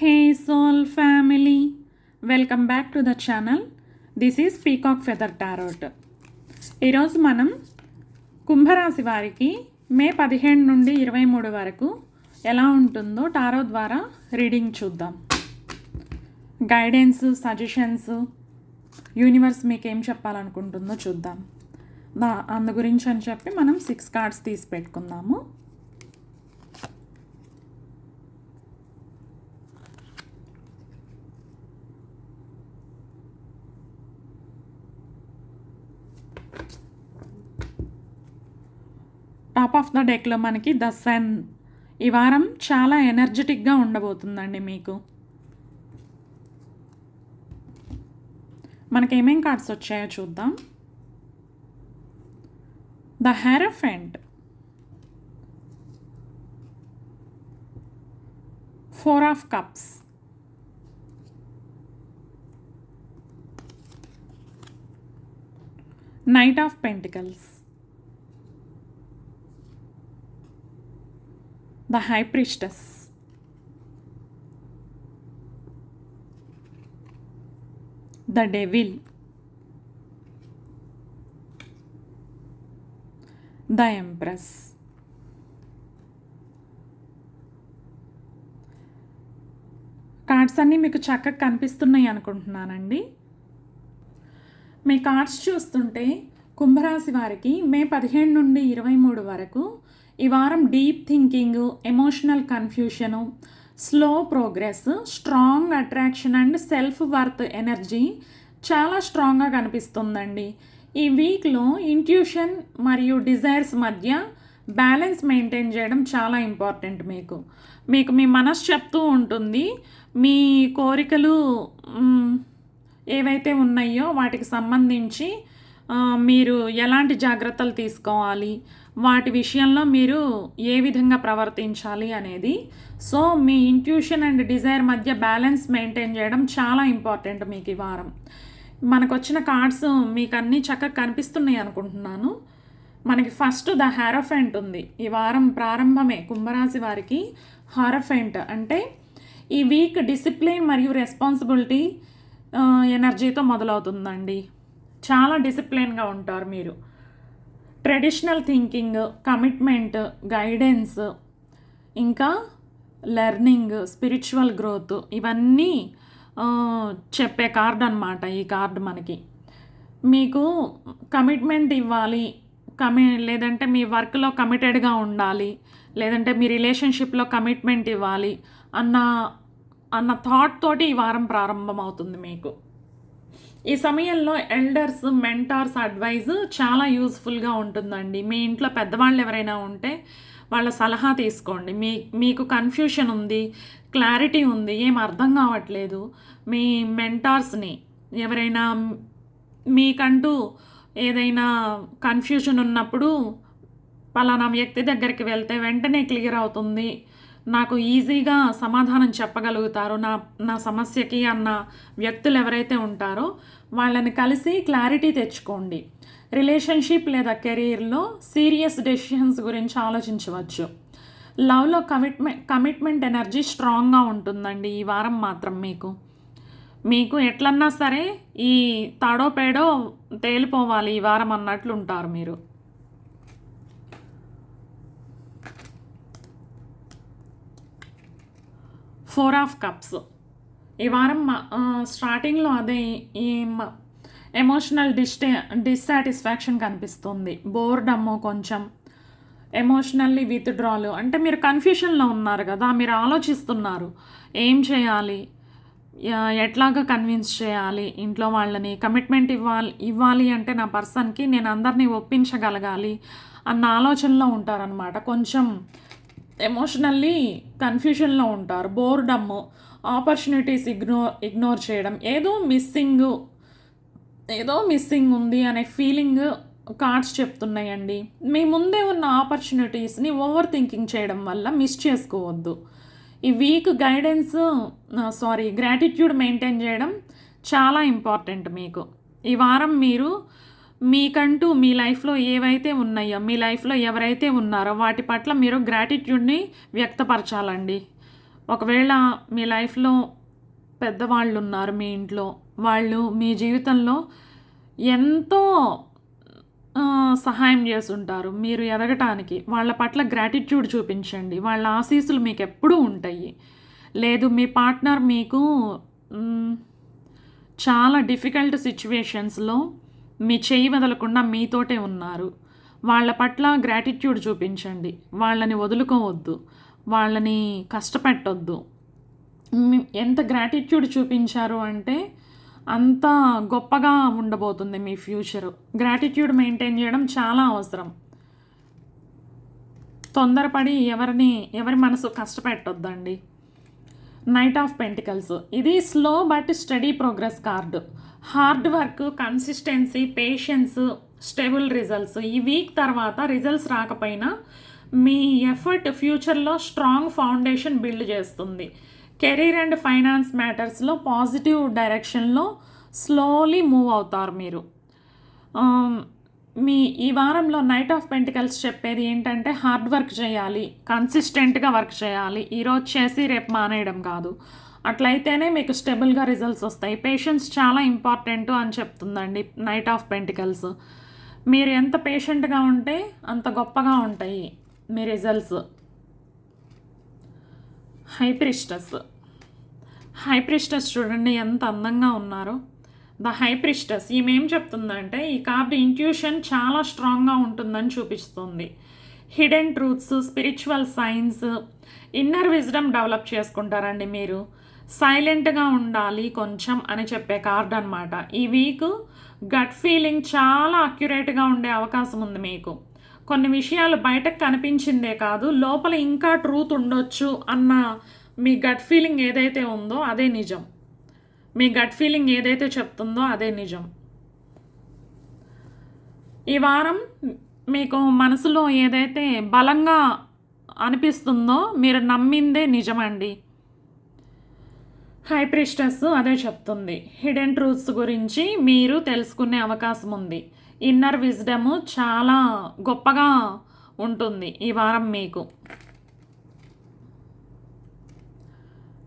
Hey soul family, welcome back to the channel. This is Peacock Feather Tarot. ఈరోజు మనం కుంభరాశి వారికి మే 17 నుండి 23 వరకు ఎలా ఉంటుందో టారో ద్వారా రీడింగ్ చూద్దాం. గైడెన్స్, సజెషన్స్, యూనివర్స్ మీకు ఏం చెప్పాలనుకుంటుందో చూద్దాం. అందు గురించి అని చెప్పి మనం 6 కార్డ్స్ తీసి పెట్టుకుందాము. టాప్ ఆఫ్ ద డెక్లో మనకి ద సన్. ఈ వారం చాలా ఎనర్జెటిక్గా ఉండబోతుందండి మీకు. మనకి ఏమేం కార్డ్స్ వచ్చాయో చూద్దాం. The hierophant, 4 of cups, knight of pentacles, the high priestess, the devil, the empress. Cards అన్నీ మీకు చక్కగా కనిపిస్తున్నాయి అనుకుంటున్నానండి. మీ కార్డ్స్ చూస్తుంటే కుంభరాశి వారికి మే 17 నుండి 23 వరకు ఈ వారం deep thinking, emotional confusion, slow progress, strong attraction and self worth energy చాలా స్ట్రాంగ్గా కనిపిస్తుందండి. ఈ వీక్లో ఇంట్యూషన్ మరియు డిజైర్స్ మధ్య బ్యాలెన్స్ మెయింటైన్ చేయడం చాలా ఇంపార్టెంట్. మీకు మీ మనసు చెప్తూ ఉంటుంది మీ కోరికలు ఏవైతే ఉన్నాయో వాటికి సంబంధించి మీరు ఎలాంటి జాగ్రత్తలు తీసుకోవాలి, వాటి విషయంలో మీరు ఏ విధంగా ప్రవర్తించాలి అనేది. So me intuition and Dzire మధ్య బ్యాలెన్స్ మెయింటైన్ చేయడం చాలా ఇంపార్టెంట్ మీకు ఈ వారం. మనకు వచ్చిన కార్డ్స్ మీకు అన్నీ చక్కగా కనిపిస్తున్నాయి అనుకుంటున్నాను. మనకి ఫస్ట్ ద హెరఫెంట్ ఉంది. ఈ వారం ప్రారంభమే కుంభరాశి వారికి హెరఫెంట్ అంటే ఈ వీక్ డిసిప్లిన్ మరియు రెస్పాన్సిబిలిటీ ఎనర్జీతో మొదలవుతుందండి. చాలా డిసిప్లిన్గా ఉంటారు మీరు. ట్రెడిషనల్ థింకింగ్, కమిట్మెంట్, గైడెన్స్, ఇంకా లెర్నింగ్, స్పిరిచువల్ గ్రోత్ ఇవన్నీ చెప్పే కార్డ్ అనమాట ఈ కార్డు మనకి. మీకు కమిట్మెంట్ ఇవ్వాలి, లేదంటే మీ వర్క్లో కమిటెడ్గా ఉండాలి, లేదంటే మీ రిలేషన్షిప్లో కమిట్మెంట్ ఇవ్వాలి అన్న థాట్ తోటి ఈ వారం ప్రారంభమవుతుంది మీకు. ఈ సమయంలో ఎల్డర్స్, మెంటార్స్ అడ్వైజ్ చాలా యూజ్ఫుల్గా ఉంటుందండి. మీ ఇంట్లో పెద్దవాళ్ళు ఎవరైనా ఉంటే వాళ్ళ సలహా తీసుకోండి. మీకు కన్ఫ్యూషన్ ఉంది, క్లారిటీ ఉంది, ఏం అర్థం కావట్లేదు, మీ మెంటార్స్ని ఎవరైనా మీకంటూ ఏదైనా కన్ఫ్యూషన్ ఉన్నప్పుడు పలానా వ్యక్తి దగ్గరికి వెళ్తే వెంటనే క్లియర్ అవుతుంది, నాకు ఈజీగా సమాధానం చెప్పగలుగుతారు నా సమస్యకి అన్న వ్యక్తులు ఎవరైతే ఉంటారో వాళ్ళని కలిసి క్లారిటీ తెచ్చుకోండి. రిలేషన్షిప్ లేదా కెరీర్లో సీరియస్ డెసిషన్స్ గురించి ఆలోచించవచ్చు. లవ్లో కమిట్మెంట్ ఎనర్జీ స్ట్రాంగ్గా ఉంటుందండి ఈ వారం మాత్రం. మీకు ఎట్లన్నా సరే ఈ తాడో పేడో తేలిపోవాలి ఈ వారం అన్నట్లు ఉంటారు మీరు. Four of cups. ఈ వారం స్టార్టింగ్లో అదే ఈ ఎమోషనల్ డిస్సాటిస్ఫాక్షన్ కనిపిస్తుంది, బోర్డమ్, కొంచెం ఎమోషనల్లీ విత్డ్రాలు. అంటే మీరు కన్ఫ్యూషన్లో ఉన్నారు కదా, మీరు ఆలోచిస్తున్నారు ఏం చేయాలి, ఎట్లాగా కన్విన్స్ చేయాలి ఇంట్లో వాళ్ళని, కమిట్మెంట్ ఇవ్వాలి అంటే నా పర్సన్కి నేను అందరినీ ఒప్పించగలగాలి అన్న ఆలోచనలో ఉంటారనమాట. కొంచెం ఎమోషనల్లీ కన్ఫ్యూషన్లో ఉంటారు, బోర్డమ్, ఆపర్చునిటీస్ ఇగ్నోర్ చేయడం, ఏదో మిస్సింగ్ ఉంది అనే ఫీలింగ్ కార్డ్స్ చెప్తున్నాయండి. మీ ముందే ఉన్న ఆపర్చునిటీస్ని ఓవర్ థింకింగ్ చేయడం వల్ల మిస్ చేసుకోవద్దు. ఈ వీక్ గ్రాటిట్యూడ్ మెయింటైన్ చేయడం చాలా ఇంపార్టెంట్ మీకు. ఈ వారం మీరు మీకంటూ మీ లైఫ్లో ఏవైతే ఉన్నాయో, మీ లైఫ్లో ఎవరైతే ఉన్నారో వాటి పట్ల మీరు గ్రాటిట్యూడ్ని వ్యక్తపరచాలండి. ఒకవేళ మీ లైఫ్లో పెద్దవాళ్ళు ఉన్నారు మీ ఇంట్లో, వాళ్ళు మీ జీవితంలో ఎంతో సహాయం చేసుంటారు మీరు ఎదగటానికి. వాళ్ళ పట్ల గ్రాటిట్యూడ్ చూపించండి. వాళ్ళ ఆశీస్సులు మీకు ఎప్పుడూ ఉంటాయి. లేదు మీ పార్ట్నర్ మీకు చాలా డిఫికల్ట్ సిచ్యువేషన్స్లో మీ చెయ్యి వదలకుండా మీతోటే ఉన్నారు. వాళ్ళ పట్ల గ్రాటిట్యూడ్ చూపించండి. వాళ్ళని వదులుకోవద్దు, వాళ్ళని కష్టపెట్టొద్దు. ఎంత గ్రాటిట్యూడ్ చూపించారు అంటే అంత గొప్పగా ఉండబోతుంది మీ ఫ్యూచరు. గ్రాటిట్యూడ్ మెయింటైన్ చేయడం చాలా అవసరం. తొందరపడి ఎవరి మనసు కష్టపెట్టొద్దండి. నైట్ ఆఫ్ పెంటికల్స్ ఇది slow but study progress card. Hard work, consistency, patience, stable results. ఈ వీక్ తర్వాత రిజల్ట్స్ రాకపోయినా మీ ఎఫర్ట్ ఫ్యూచర్లో స్ట్రాంగ్ ఫౌండేషన్ బిల్డ్ చేస్తుంది. కెరీర్ అండ్ ఫైనాన్స్ మ్యాటర్స్లో పాజిటివ్ డైరెక్షన్లో స్లోలీ మూవ్ అవుతారు మీరు. మీ ఈ వారంలో నైట్ ఆఫ్ పెంటికల్స్ చెప్పేది ఏంటంటే హార్డ్ వర్క్ చేయాలి, కన్సిస్టెంట్గా వర్క్ చేయాలి. ఈరోజు చేసి రేపు మానేయడం కాదు. అట్లయితేనే మీకు స్టెబుల్గా రిజల్ట్స్ వస్తాయి. పేషెన్స్ చాలా ఇంపార్టెంట్ అని చెప్తుందండి నైట్ ఆఫ్ పెంటికల్స్. మీరు ఎంత పేషెంట్గా ఉంటే అంత గొప్పగా ఉంటాయి మీ రిజల్ట్స్. హై ప్రిస్టస్ చూడండి ఎంత అందంగా ఉన్నారో. ద హై ప్రిస్టస్ ఈమె ఏం చెప్తుందంటే ఈ కార్డు ఇంట్యూషన్ చాలా స్ట్రాంగ్గా ఉంటుందని చూపిస్తుంది. Hidden truths, spiritual science, inner wisdom develop చేసుకుంటారండి మీరు. సైలెంట్గా ఉండాలి కొంచెం అని చెప్పే కార్డు అనమాట. ఈ వీక్ గట్ ఫీలింగ్ చాలా అక్యురేట్గా ఉండే అవకాశం ఉంది మీకు. కొన్ని విషయాలు బయటకు కనిపించిందే కాదు, లోపల ఇంకా ట్రూత్ ఉండొచ్చు అన్న మీ గట్ ఫీలింగ్ ఏదైతే ఉందో అదే నిజం. మీ గట్ ఫీలింగ్ ఏదైతే చెప్తుందో అదే నిజం. ఈ వారం మీకు మనసులో ఏదైతే బలంగా అనిపిస్తుందో మీరు నమ్మిందే నిజమండి. హై ప్రిస్టెస్ అదే చెప్తుంది. హిడెన్ ట్రూత్స్ గురించి మీరు తెలుసుకునే అవకాశం ఉంది. ఇన్నర్ విజ్డమ్ చాలా గొప్పగా ఉంటుంది ఈ వారం మీకు.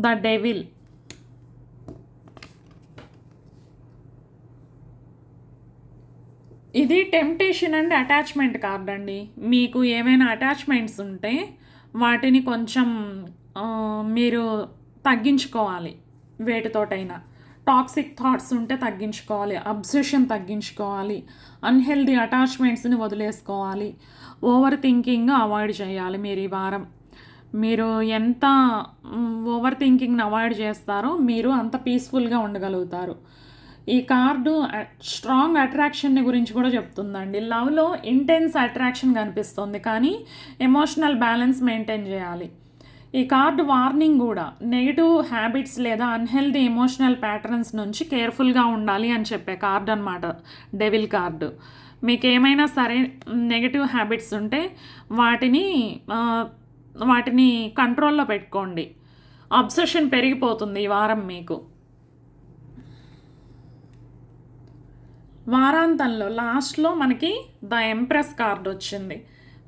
ద డెవిల్ ఇది టెంప్టేషన్ అండ్ అటాచ్మెంట్ కార్డ్ అండి. మీకు ఏమైనా అటాచ్మెంట్స్ ఉంటే వాటిని కొంచెం మీరు తగ్గించుకోవాలి. వేటితోటైనా టాక్సిక్ థాట్స్ ఉంటే తగ్గించుకోవాలి, అబ్సెషన్ తగ్గించుకోవాలి, అన్హెల్దీ అటాచ్మెంట్స్ని వదిలేసుకోవాలి, ఓవర్ థింకింగ్ అవాయిడ్ చేయాలి. మీరు ఈ వారం మీరు ఎంత ఓవర్ థింకింగ్ని అవాయిడ్ చేస్తారో మీరు అంత పీస్ఫుల్గా ఉండగలుగుతారు. ఈ కార్డు స్ట్రాంగ్ అట్రాక్షన్ని గురించి కూడా చెప్తుందండి. లవ్లో ఇంటెన్స్ అట్రాక్షన్ కనిపిస్తుంది, కానీ ఎమోషనల్ బ్యాలెన్స్ మెయింటైన్ చేయాలి. ఈ కార్డు వార్నింగ్ కూడా, నెగిటివ్ హ్యాబిట్స్ లేదా అన్హెల్దీ ఎమోషనల్ ప్యాటర్న్స్ నుంచి కేర్ఫుల్గా ఉండాలి అని చెప్పే కార్డు అనమాట డెవిల్ కార్డు. మీకు ఏమైనా సరే నెగిటివ్ హ్యాబిట్స్ ఉంటే వాటిని కంట్రోల్లో పెట్టుకోండి. అబ్సెషన్ పెరిగిపోతుంది ఈ వారం మీకు. వారాంతంలో లాస్ట్లో మనకి ద ఎంప్రెస్ కార్డు వచ్చింది.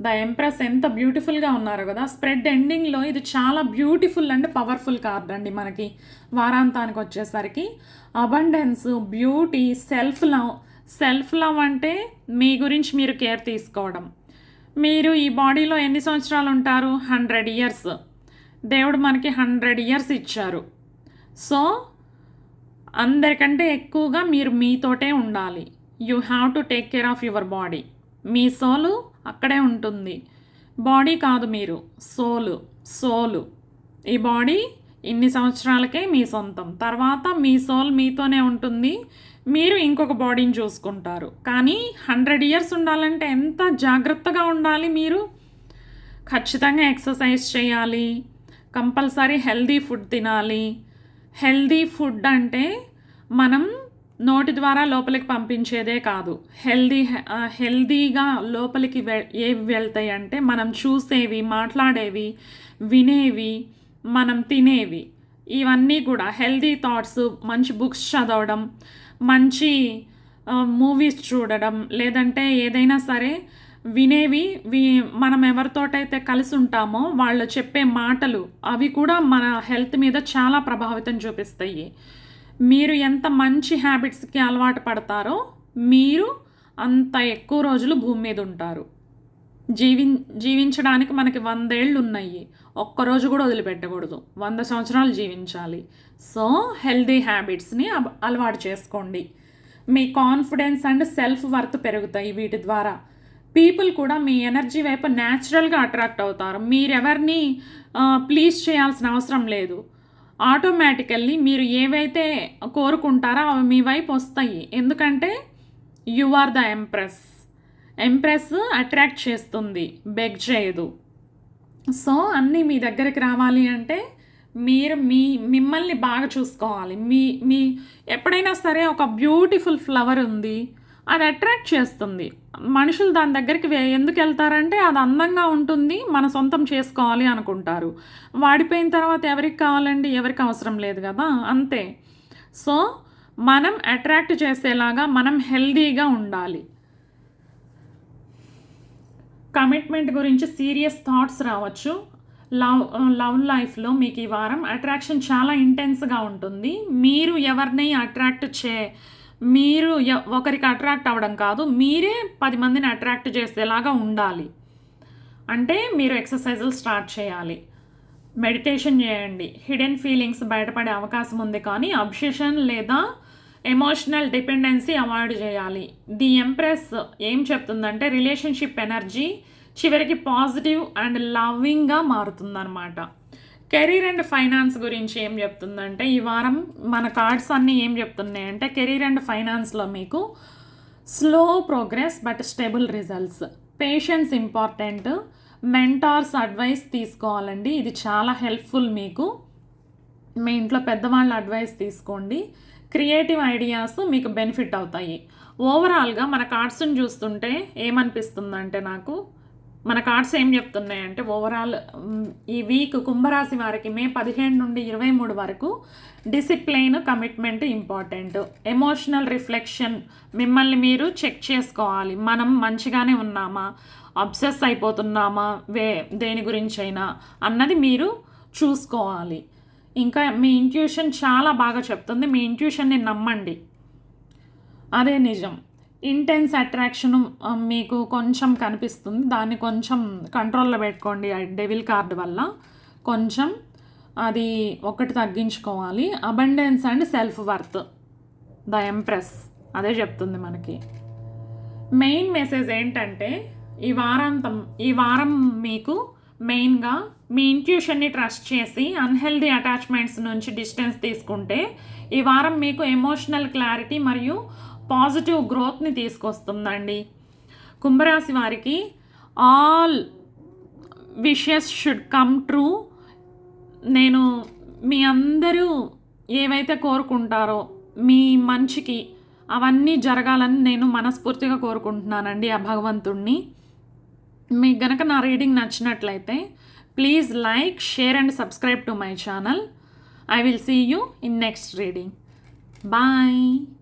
ద ఎంప్రెస్ ఎంత బ్యూటిఫుల్గా ఉన్నారు కదా. స్ప్రెడ్ ఎండింగ్లో ఇది చాలా బ్యూటిఫుల్ అండ్ పవర్ఫుల్ కార్డ్ అండి. మనకి వారాంతానికి వచ్చేసరికి అబండెన్స్, బ్యూటీ, సెల్ఫ్ లవ్ అంటే మీ గురించి మీరు కేర్ తీసుకోవడం. మీరు ఈ బాడీలో ఎన్ని సంవత్సరాలు ఉంటారు? 100 years. దేవుడు మనకి 100 years ఇచ్చారు. సో అందరికంటే ఎక్కువగా మీరు మీతోటే ఉండాలి. You have to take care of your body. మీ సోలు అక్కడే ఉంటుంది, బాడీ కాదు మీరు. సోలు ఈ బాడీ ఇన్ని సంవత్సరాలకే మీ సొంతం. తర్వాత మీ సోల్ మీతోనే ఉంటుంది, మీరు ఇంకొక బాడీని చూసుకుంటారు. కానీ 100 years ఉండాలంటే ఎంత జాగ్రత్తగా ఉండాలి మీరు. ఖచ్చితంగా ఎక్సర్సైజ్ చేయాలి, కంపల్సరీ హెల్దీ ఫుడ్ తినాలి. హెల్దీ ఫుడ్ అంటే మనం నోటి ద్వారా లోపలికి పంపించేదే కాదు. హెల్దీగా లోపలికి ఏవి వెళ్తాయి అంటే మనం చూసేవి, మాట్లాడేవి, వినేవి, మనం తినేవి, ఇవన్నీ కూడా హెల్దీ థాట్స్. మంచి బుక్స్ చదవడం, మంచి మూవీస్ చూడడం, లేదంటే ఏదైనా సరే వినేవి మనం ఎవరితోటైతే కలిసి ఉంటామో వాళ్ళు చెప్పే మాటలు అవి కూడా మన హెల్త్ మీద చాలా ప్రభావితం చూపిస్తాయి. మీరు ఎంత మంచి హ్యాబిట్స్కి అలవాటు పడతారో మీరు అంత ఎక్కువ రోజులు భూమి మీద ఉంటారు. జీవించడానికి మనకి 100 ఏళ్ళు ఉన్నాయి. ఒక్కరోజు కూడా వదిలిపెట్టకూడదు. 100 సంవత్సరాలు జీవించాలి. సో హెల్దీ హ్యాబిట్స్ని అలవాటు చేసుకోండి. మీ కాన్ఫిడెన్స్ అండ్ సెల్ఫ్ వర్త్ పెరుగుతాయి వీటి ద్వారా. పీపుల్ కూడా మీ ఎనర్జీ వైపు న్యాచురల్గా అట్రాక్ట్ అవుతారు. మీరెవరిని ప్లీజ్ చేయాల్సిన అవసరం లేదు. ఆటోమేటికల్లీ మీరు ఏవైతే కోరుకుంటారో అవి మీ వైపు వస్తాయి. ఎందుకంటే you are the empress attract చేస్తుంది, బెగ్ చేయదు. సో అన్నీ మీ దగ్గరికి రావాలి అంటే మీరు మిమ్మల్ని బాగా చూసుకోవాలి. మీ ఎప్పుడైనా సరే ఒక బ్యూటిఫుల్ ఫ్లవర్ ఉంది, అది అట్రాక్ట్ చేస్తుంది. మనుషులు దాని దగ్గరికి ఎందుకు వెళ్తారంటే అది అందంగా ఉంటుంది, మన సొంతం చేసుకోవాలి అనుకుంటారు. వాడిపోయిన తర్వాత ఎవరికి కావాలండి? ఎవరికి అవసరం లేదు కదా, అంతే. సో మనం అట్రాక్ట్ చేసేలాగా మనం హెల్దీగా ఉండాలి. కమిట్మెంట్ గురించి సీరియస్ థాట్స్ రావచ్చు. లవ్ లైఫ్లో మీకు ఈ వారం అట్రాక్షన్ చాలా ఇంటెన్స్గా ఉంటుంది. మీరు ఎవరిని మీరు ఒకరికి అట్రాక్ట్ అవ్వడం కాదు, మీరే 10 మందిని అట్రాక్ట్ చేసేలాగా ఉండాలి. అంటే మీరు ఎక్సర్సైజులు స్టార్ట్ చేయాలి, మెడిటేషన్ చేయండి. హిడెన్ ఫీలింగ్స్ బయటపడే అవకాశం ఉంది, కానీ అబ్సెషన్ లేదా ఎమోషనల్ డిపెండెన్సీ అవాయిడ్ చేయాలి. ది ఎంప్రెస్ ఏం చెప్తుందంటే రిలేషన్షిప్ ఎనర్జీ చివరికి పాజిటివ్ అండ్ లవింగ్గా మారుతుందన్నమాట. కెరీర్ అండ్ ఫైనాన్స్ గురించి ఏం చెప్తుందంటే ఈ వారం మన కార్డ్స్ అన్నీ ఏం చెప్తున్నాయంటే కెరీర్ అండ్ ఫైనాన్స్లో మీకు slow progress but stable results, patience important, mentors advice తీసుకోవాలండి. ఇది చాలా హెల్ప్ఫుల్. మీకు మీ ఇంట్లో పెద్దవాళ్ళ అడ్వైస్ తీసుకోండి. క్రియేటివ్ ఐడియాస్ మీకు బెనిఫిట్ అవుతాయి. ఓవరాల్గా మన కార్డ్స్ని చూస్తుంటే ఏమనిపిస్తుందంటే నాకు మన కార్డ్స్ ఏం చెప్తున్నాయంటే ఓవరాల్ ఈ వీక్ కుంభరాశి వారికి మే 15 నుండి 23 వరకు discipline, commitment important. Emotional reflection, మిమ్మల్ని మీరు చెక్ చేసుకోవాలి. మనం మంచిగానే ఉన్నామా, అబ్సెస్ అయిపోతున్నామా దేని గురించి అయినా అన్నది మీరు చూసుకోవాలి. ఇంకా మీ ఇంట్యూషన్ చాలా బాగా చెప్తుంది. మీ ఇంట్యూషన్ని నమ్మండి, అదే నిజం. ఇంటెన్స్ అట్రాక్షన్ మీకు కొంచెం కనిపిస్తుంది, దాన్ని కొంచెం కంట్రోల్లో పెట్టుకోండి. డెవిల్ కార్డ్ వల్ల కొంచెం అది ఒకటి తగ్గించుకోవాలి. Abundance and self worth, the empress అదే చెప్తుంది మనకి. మెయిన్ మెసేజ్ ఏంటంటే ఈ వారం మీకు మెయిన్గా మీ ఇంట్యూషన్ని ట్రస్ట్ చేసి అన్హెల్దీ అటాచ్మెంట్స్ నుంచి డిస్టెన్స్ తీసుకుంటే ఈ వారం మీకు ఎమోషనల్ క్లారిటీ మరియు పాజిటివ్ గ్రోత్ని తీసుకొస్తుందండి. కుంభరాశి వారికి all wishes should come true. నేను మీ అందరూ ఏవైతే కోరుకుంటారో మీ మంచికి అవన్నీ జరగాలని నేను మనస్ఫూర్తిగా కోరుకుంటున్నానండి ఆ భగవంతుణ్ణి. మీకు గనక నా రీడింగ్ నచ్చినట్లయితే please like, share and subscribe to my channel. I will see you in next reading. Bye.